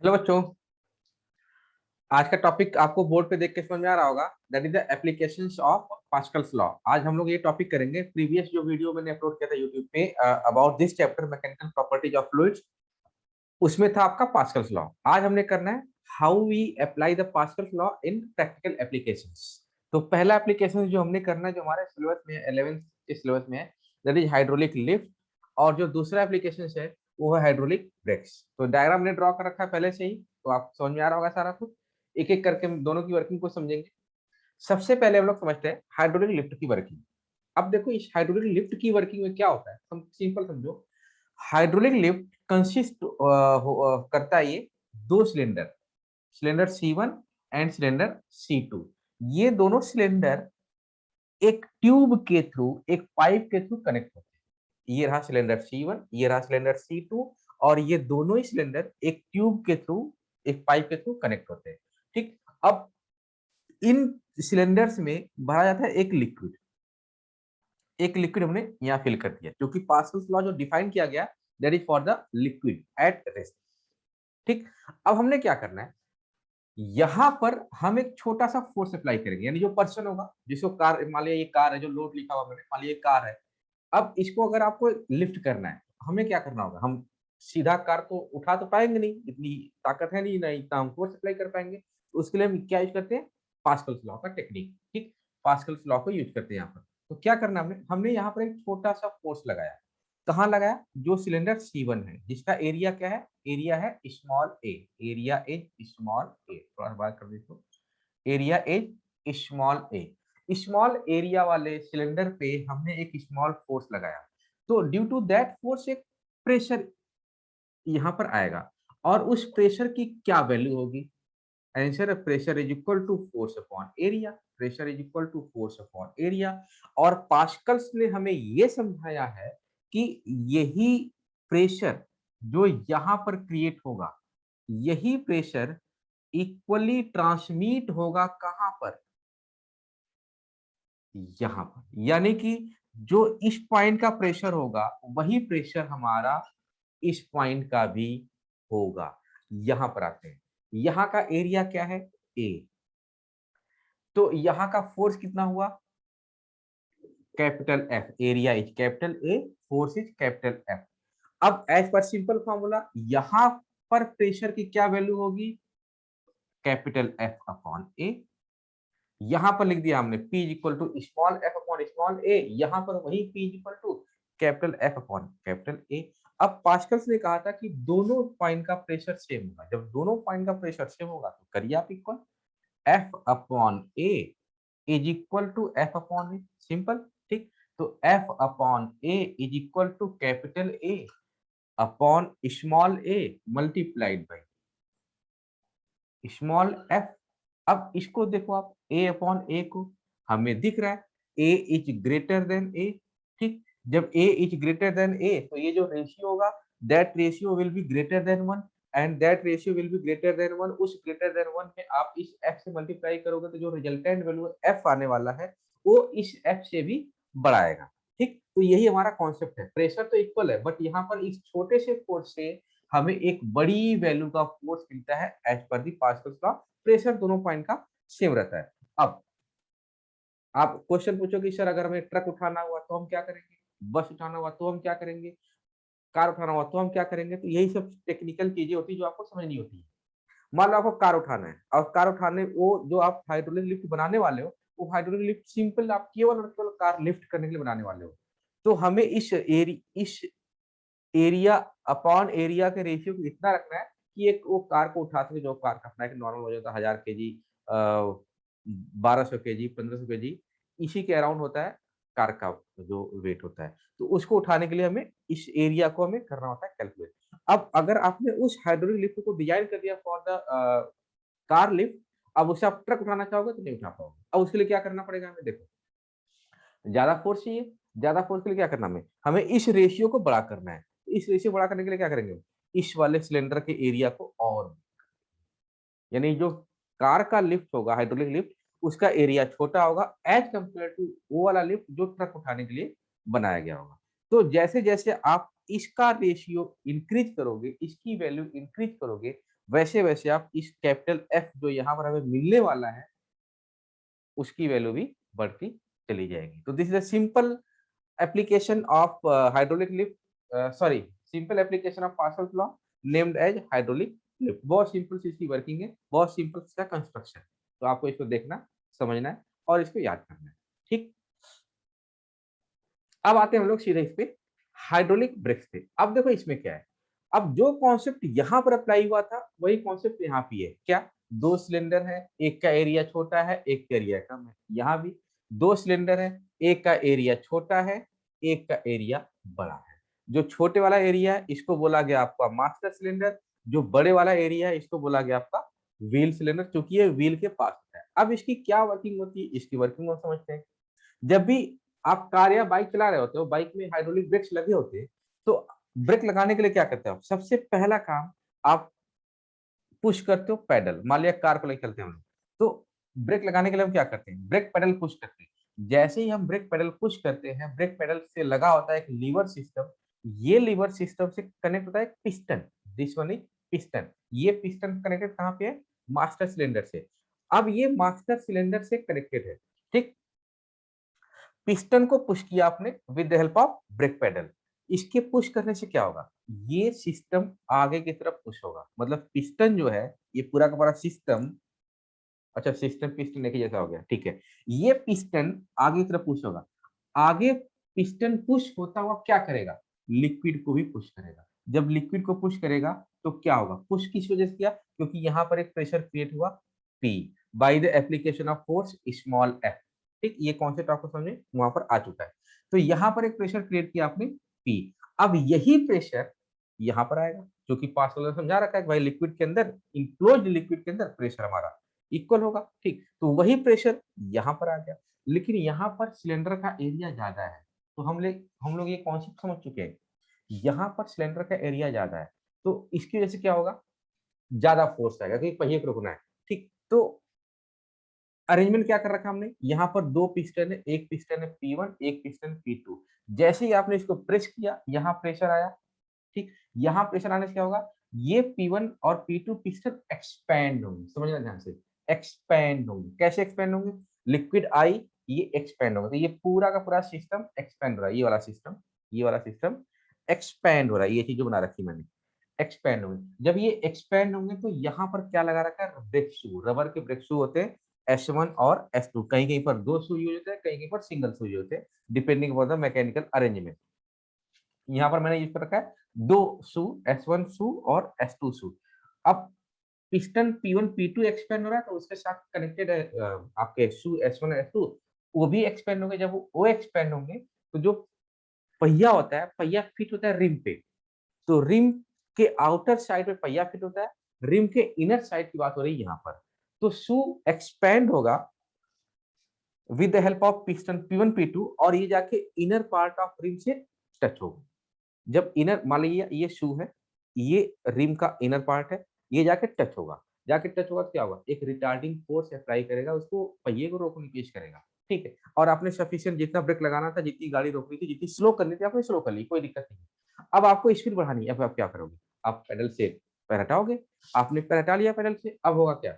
Hello बच्चों। आज का टॉपिक आपको बोर्ड पे देख के समझ में आ रहा होगा। That is the applications of Pascal's law. आज हम लोग ये टॉपिक करेंगे। प्रीवियस जो वीडियो मैंने अपलोड किया था यूट्यूब पे about this chapter mechanical properties of fluids, उसमें था आपका पास्कल्स लॉ। आज हमने करना है how we apply the Pascal's law in practical applications. तो पहला एप्लीकेशन जो हमने करना है, जो हमारे सिलेबस में 11th के सिलेबस में है, दैट इज हाइड्रोलिक लिफ्ट। और जो दूसरा एप्लीकेशन है वो है हाइड्रोलिक ब्रेक्स। तो डायग्राम ने ड्रॉ कर रखा है पहले से ही, तो आप समझ में आ रहा होगा सारा कुछ। एक एक करके हम दोनों की वर्किंग को समझेंगे। सबसे पहले हम लोग समझते हैं हाइड्रोलिक लिफ्ट की वर्किंग। अब देखो इस हाइड्रोलिक लिफ्ट की वर्किंग में क्या होता है, हम सिंपल समझो। हाइड्रोलिक लिफ्ट कंसिस्ट करता है ये दो cylinder, cylinder C1 and cylinder C2। ये दोनों सिलेंडर एक ट्यूब के थ्रू, एक पाइप के थ्रू कनेक्ट होते हैं। ये रहा सिलेंडर C1, ये रहा सिलेंडर C2, और ये दोनों ही सिलेंडर एक ट्यूब के थ्रू, एक पाइप के थ्रू कनेक्ट होते हैं। ठीक। अब इन सिलेंडर्स में भरा जाता है एक लिक्विड। एक लिक्विड हमने यहाँ फिल कर दिया, क्योंकि पास्कल्स लॉ जो डिफाइन किया गया, that is for the liquid at rest. ठीक। अब हमने क्या करना है, यहां पर हम एक छोटा सा फोर्स अप्लाई करेंगे, यानी जो पर्सन होगा जिसको कार, मान लिया ये कार है, जो लोड लिखा हुआ मैंने, मान लिया ये कार है। अब इसको अगर आपको लिफ्ट करना है, हमें क्या करना होगा, हम सीधा कार को उठा तो पाएंगे नहीं, इतनी ताकत है नहीं, नहीं इतना हम फोर्स अप्लाई कर पाएंगे। तो उसके लिए हम क्या यूज करते हैं, पास्कल्स लॉ का टेक्निक। ठीक। पास्कल्स लॉ को यूज करते हैं यहाँ पर। तो क्या करना हमने हमने यहाँ पर एक छोटा सा फोर्स लगाया। कहाँ लगाया, जो सिलेंडर C1 है, जिसका एरिया क्या है, एरिया है small A. Area is small A, थोड़ा बात कर दीजिए। Area is small A. Small area वाले सिलेंडर पे हमने एक स्मॉल फोर्स लगाया। तो ड्यू टू दैट फोर्स एक प्रेशर यहाँ पर आएगा। और उस प्रेशर की क्या वैल्यू होगी, answer, pressure is equal to force upon area. Pressure is equal to force upon area. और पास्कल्स ने हमें ये समझाया है कि यही प्रेशर जो यहाँ पर क्रिएट होगा, यही प्रेशर इक्वली ट्रांसमिट होगा कहां पर, यहां पर। यानी कि जो इस पॉइंट का प्रेशर होगा, वही प्रेशर हमारा इस पॉइंट का भी होगा। यहां पर आते हैं, यहां का एरिया क्या है, ए। तो यहां का फोर्स कितना हुआ, capital F. Area is capital A, force is capital F. अब एज पर सिंपल फॉर्मूला, यहां पर प्रेशर की क्या वैल्यू होगी, कैपिटल एफ अपॉन ए। यहां पर लिख दिया हमने P is equal to small F upon small A. यहां पर वही P is equal to capital F upon capital A. अब पास्कल्स ने कहा था कि दोनों पॉइंट का प्रेशर सेम होगा। जब दोनों पॉइंट का प्रेशर सेम होगा तो करिए आप equal, F upon A is equal to F upon A, simple. ठीक। तो F upon A is equal to capital A upon small A multiplied by small F. अब इसको देखो आप, ए अपॉन ए को हमें दिख रहा है ए इज ग्रेटर देन ए। ठीक। जब ए इज ग्रेटर देन ए, तो ये जो रेशियो होगा, that ratio will be greater than 1, and that ratio will be greater than 1। उस ग्रेटर देन 1 में आप इस एफ से मल्टीप्लाई करोगे, तो जो रिजल्टेंट वैल्यू एफ आने वाला है, वो इस एफ से भी बड़ा आएगा। ठीक। तो यही हमारा कॉन्सेप्ट है। प्रेशर तो इक्वल है, बट यहाँ पर इस छोटे से फोर्स से हमें एक बड़ी वैल्यू का फोर्स मिलता है एज पर दी पास्कल्स लॉ। प्रेशर दोनों पॉइंट का सेम रहता है। अब आप क्वेश्चन पूछो कि सर अगर हमें ट्रक उठाना हुआ तो हम क्या करेंगे, बस उठाना हुआ तो हम क्या करेंगे, कार उठाना हुआ तो हम क्या करेंगे। तो यही सब टेक्निकल चीजें होती है जो आपको समझनी होती है। मान लो आपको कार उठाना है, और कार उठाने, वो जो आप हाइड्रोलिक लिफ्ट बनाने वाले हो, वो हाइड्रोलिक लिफ्ट सिंपल आप केवल और केवल कार लिफ्ट करने के लिए बनाने वाले हो। तो हमें इस एरिया अपॉन एरिया के रेशियो को इतना रखना है कि एक वो कार को उठा सके, जो कार का अपना एक नॉर्मल वजन होता है 1000 kg, 1200 kg, 1500 kg, इसी के अराउंड होता है कार का जो वेट होता है। तो उसको उठाने के लिए हमें इस एरिया को हमें करना होता है कैलकुलेट। अब अगर आपने उस हाइड्रोलिक लिफ्ट को डिजाइन कर दिया फॉर द कार लिफ्ट, अब उसे आप ट्रक उठाना चाहोगे तो नहीं उठा पाओगे। अब उसके लिए क्या करना पड़ेगा हमें, देखो ज्यादा फोर्स चाहिए। ज्यादा फोर्स के लिए क्या करना, हमें हमें इस रेशियो को बड़ा करना है। इस रेशियो बड़ा करने के लिए क्या करेंगे, इस वाले सिलेंडर के एरिया को, और यानी जो कार का लिफ्ट होगा, हाइड्रोलिक लिफ्ट, उसका एरिया छोटा होगा एज कंपेयर टू वो वाला लिफ्ट जो ट्रक उठाने के लिए बनाया गया होगा। तो जैसे जैसे आप इसका रेशियो इंक्रीज करोगे, इसकी वैल्यू इंक्रीज करोगे, वैसे वैसे आप इस कैपिटल एफ जो यहाँ पर हमें मिलने वाला है उसकी वैल्यू भी बढ़ती चली जाएगी। तो this is a simple application of hydraulic lift, sorry, simple application of Pascal's law named as hydraulic lift. बहुत सिंपल सी इसकी वर्किंग है, बहुत सिंपल सा कंस्ट्रक्शन। तो आपको इसको देखना, समझना है और इसको याद करना है। ठीक, अब आते हैं हम लोग सीधे इस पे हाइड्रोलिक ब्रेक्स पे। अब देखो इसमें क्या है, अब जो कॉन्सेप्ट यहाँ पर अप्लाई हुआ था वही कॉन्सेप्ट यहाँ भी है। क्या, दो सिलेंडर है, एक का एरिया छोटा है, एक का एरिया कम है। यहाँ भी दो सिलेंडर है, एक का एरिया छोटा है, एक का एरिया बड़ा है। जो छोटे वाला एरिया है इसको बोला गया आपका मास्टर सिलेंडर, जो बड़े वाला एरिया है इसको बोला गया आपका व्हील सिलेंडर, क्योंकि ये व्हील के पास है। अब इसकी क्या वर्किंग होती है, इसकी वर्किंग हम समझते हैं। जब भी आप कार या बाइक चला रहे होते हो, बाइक में हाइड्रोलिक ब्रेक्स लगे होते हैं, तो ब्रेक लगाने के लिए क्या करते हो, सबसे पहला काम आप पुश करते हो पेडल। मान लिया कार को लेकर चलते हैं हम लोग, तो ब्रेक लगाने के लिए हम क्या करते हैं, ब्रेक पेडल पुश करते हैं। जैसे ही हम ब्रेक पेडल पुश करते हैं, ब्रेक पेडल से लगा होता है एक लीवर सिस्टम। ये लीवर सिस्टम से कनेक्ट होता है एक piston, this one is piston. ये पिस्टन कनेक्टेड कहाँ पे है, मास्टर सिलेंडर से। अब ये मास्टर सिलेंडर से कनेक्टेड है। ठीक, पिस्टन को पुश किया आपने with the help of brake pedal. इसके पुश करने से क्या होगा, ये सिस्टम आगे की तरफ पुश होगा। मतलब पिस्टन जो है, ये पूरा का पूरा सिस्टम, अच्छा सिस्टम पिस्टन एक ही जैसा हो गया, ठीक है। ये पिस्टन आगे की तरफ पुश होगा। आगे पिस्टन पुश होता हुआ क्या करेगा, लिक्विड को भी पुश करेगा। जब लिक्विड को पुश करेगा तो क्या होगा, पुश किस वजह से किया, क्योंकि यहाँ पर एक प्रेशर क्रिएट हुआ P by the application of force small f। ठीक, ये कॉन्सेप्ट आपको समझे वहां पर आ चुका है। तो यहाँ पर एक प्रेशर क्रिएट किया आपने P। अब यही प्रेशर यहाँ पर आएगा, जो कि पास्कल ने समझा रखा है कि भाई लिक्विड के अंदर, इंक्लोज्ड लिक्विड के अंदर प्रेशर हमारा इक्वल होगा। ठीक, तो वही प्रेशर यहाँ पर आ गया। लेकिन यहाँ पर सिलेंडर का एरिया ज्यादा है, तो हम लोग ये कॉन्सेप्ट समझ चुके हैं। यहाँ पर सिलेंडर का एरिया ज्यादा है, तो इसकी वजह से क्या होगा, ज्यादा फोर्स आएगा, क्योंकि पहिए को रोकना है। ठीक, तो अरेंजमेंट क्या कर रखा हमने, यहाँ पर दो पिस्टन है, एक पिस्टन है P1, एक पिस्टन P2। जैसे ही आपने इसको प्रेस किया, यहाँ प्रेशर आया। ठीक, यहाँ प्रेशर आने से क्या होगा, ये P1 और P2 पिस्टन एक्सपैंड होंगे। समझना ध्यान से, एक्सपैंड होंगे। कैसे एक्सपैंड होंगे, लिक्विड आई, ये एक्सपैंड होगा। तो ये पूरा का पूरा सिस्टम एक्सपैंड हो रहा है, ये वाला सिस्टम, ये वाला सिस्टम एक्सपैंड हो रहा है। ये चीज जो बना रखी मैंने, एक्सपैंड होंगे। जब ये एक्सपैंड होंगे तो यहाँ पर क्या लगा रखा है, ब्रेक शू, रबर के ब्रेक शू होते हैं S1 और S2। कहीं कहीं पर दो शू यूज होते हैं, कहीं कहीं पर सिंगल शू यूज होते हैं, depending upon the mechanical arrangement. यहाँ पर मैंने यूज कर रखा है दो शू, S1 शू और S2 शू। अब पिस्टन P1 P2 एक्सपेंड हो रहा है, तो उसके साथ कनेक्टेड है आपके शू S1 और S2, वो भी एक्सपेंड होंगे। जब वो एक्सपेंड होंगे तो जो पहिया होता है, पहिया फिट होता है रिम पे। तो रिम के आउटर साइड पे पहिया फिट होता है, रिम के इनर साइड की बात हो रही है यहाँ पर। तो शू एक्सपेंड होगा with the help of piston P1 P2, और ये जाके इनर पार्ट ऑफ रिम से टच होगा। जब इनर, मान लीजिए ये शू है, ये रिम का इनर पार्ट है, ये जाके टच होगा। जाके टच होगा तो क्या होगा, एक रिटार्डिंग फोर्स अप्लाई करेगा, उसको पहिए को रोकने की कोशिश करेगा। ठीक है, और आपने सफिशिएंट जितना ब्रेक लगाना था, जितनी गाड़ी रोकनी थी, जितनी स्लो करनी थी, आपने स्लो कर ली, कोई दिक्कत नहीं। अब आपको स्पीड बढ़ानी है, अब आप क्या करोगे, आप पेडल से पैर हटाओगे। आपने पैर हटा लिया पेडल से, अब होगा क्या,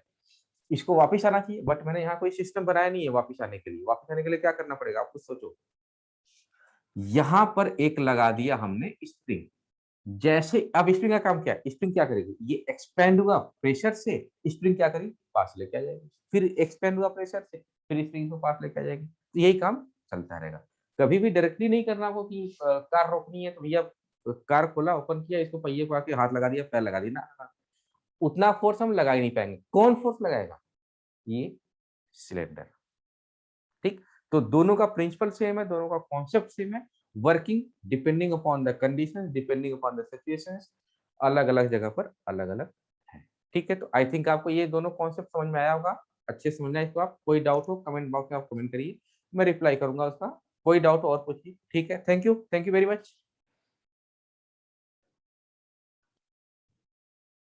इसको वापस आना चाहिए, बट मैंने यहाँ कोई सिस्टम बनाया नहीं है वापस आने के लिए। वापस आने के लिए क्या करना पड़ेगा, आप कुछ सोचो। यहाँ पर एक लगा दिया हमने स्प्रिंग। जैसे अब स्प्रिंग का काम क्या है, स्प्रिंग क्या करेगी, ये एक्सपेंड हुआ प्रेशर से, स्प्रिंग क्या करेगी, पास लेके आ जाएगी। फिर एक्सपेंड हुआ प्रेशर से, फिर स्प्रिंग को पास लेके आ जाएगी। तो यही काम चलता रहेगा। कभी भी डायरेक्टली नहीं करना वो कि कार रोकनी है तो भैया कार खोला, ओपन किया, इसको पहिए को आके हाथ लगा दिया, पैर लगा दिया ना, उतना फोर्स हम लगा ही नहीं पाएंगे। कौन फोर्स लगाएगा, ये सिलेंडर। ठीक, तो दोनों का प्रिंसिपल सेम है, दोनों का कॉन्सेप्ट सेम है। Working depending upon the condition, depending upon the situations, अलग अलग जगह पर अलग अलग है। ठीक है, तो आई थिंक आपको ये दोनों कॉन्सेप्ट समझ में आया होगा। अच्छे से समझना है इसको। आप कोई डाउट हो कमेंट बॉक्स में आप कमेंट करिए, मैं रिप्लाई करूंगा उसका। कोई डाउट हो और पूछिए। ठीक है, थैंक यू वेरी मच।